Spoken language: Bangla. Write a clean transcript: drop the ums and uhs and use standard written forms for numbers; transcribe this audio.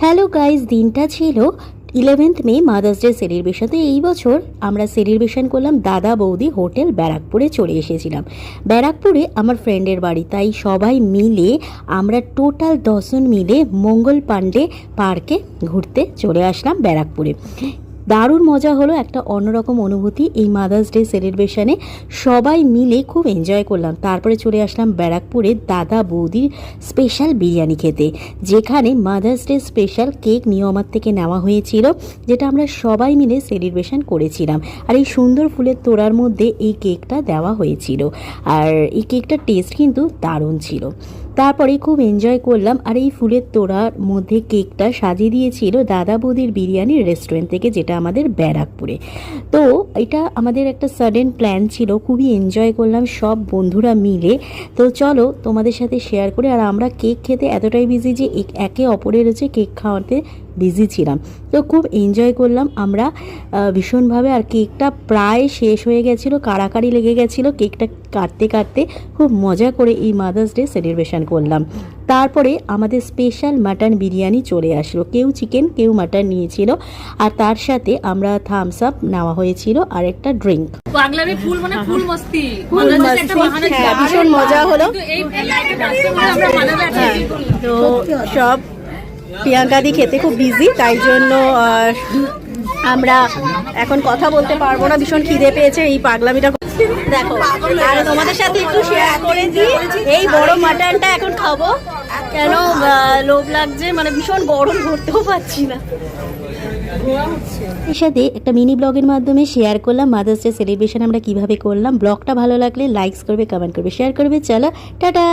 হ্যালো গাইজ, দিনটা ছিল 11th মে, মাদার্স ডে সেলিব্রেশন। তো এই বছর আমরা সেলিব্রেশন করলাম দাদা বৌদি হোটেল ব্যারাকপুরে চলে এসেছিলাম। ব্যারাকপুরে আমার ফ্রেন্ডের বাড়ি, তাই সবাই মিলে আমরা টোটাল 10 জন মিলে মঙ্গল পাণ্ডে পার্কে ঘুরতে চলে আসলাম ব্যারাকপুরে। দারুণ মজা হলো, একটা অন্যরকম অনুভূতি এই মাদার্স ডে সেলিব্রেশনে। সবাই মিলে খুব এনজয় করলাম। তারপরে চলে আসলাম ব্যারাকপুরে দাদা বৌদির স্পেশাল বিরিয়ানি খেতে, যেখানে মাদার্স ডে স্পেশাল কেক নিয়মার থেকে নেওয়া হয়েছিল, যেটা আমরা সবাই মিলে সেলিব্রেশন করেছিলাম। আর এই সুন্দর ফুলের তোড়ার মধ্যে এই কেকটা দেওয়া হয়েছিল, আর এই কেকটার টেস্ট কিন্তু দারুণ ছিল। তারপরে খুব এনজয় করলাম। আর এই ফুলের তোড়ার মধ্যে কেকটা সাজিয়ে দিয়েছিল দাদা বৌদির বিরিয়ানির রেস্টুরেন্ট থেকে, যেটা আমাদের ব্যারাকপুরে। তো এটা আমাদের একটা সাডেন প্ল্যান ছিল, খুবই এনজয় করলাম সব বন্ধুরা মিলে। তো চলো তোমাদের সাথে শেয়ার করি। আর আমরা কেক খেতে এতটাই বিজি যে একে অপরের হচ্ছে কেক খাওয়াতে বিজি ছিলাম। তো খুব এনজয় করলাম আমরা ভীষণভাবে। আর কেকটা প্রায় শেষ হয়ে গেছিলো, কাড়াকাড়ি লেগে গেছিলো কেকটা কাটতে কাটতে। খুব মজা করে এই মাদার্স ডে সেলিব্রেশন করলাম। তারপরে আমাদের স্পেশাল মাটন বিরিয়ানি চলে আসলো, কেউ চিকেন কেউ মাটন নিয়েছিল। আর তার সাথে আমরা থামস আপ নেওয়া হয়েছিল আর একটা ড্রিঙ্ক। ভীষণ মজা হলো। তো সব প্রিয়াঙ্কাদি খেতে খুব বিজি, তাই জন্য আমরা এখন কথা বলতে পারবো না। ভীষণ খিদে পেয়েছে, এই পাগলামিটা দেখো। আর তোমাদের সাথে একটু শেয়ার করে দিই, এই বড় মাটনটা এখন খাবো, কেন লোভ লাগছে, মানে ভীষণ গরম, ধরতেও পারছি না। এর সাথে একটা মিনি ব্লগের মাধ্যমে শেয়ার করলাম মাদার্স ডে সেলিব্রেশন আমরা কিভাবে করলাম। ব্লগটা ভালো লাগলে লাইকস করবে, কমেন্ট করবে, শেয়ার করবে। চলো টাটা।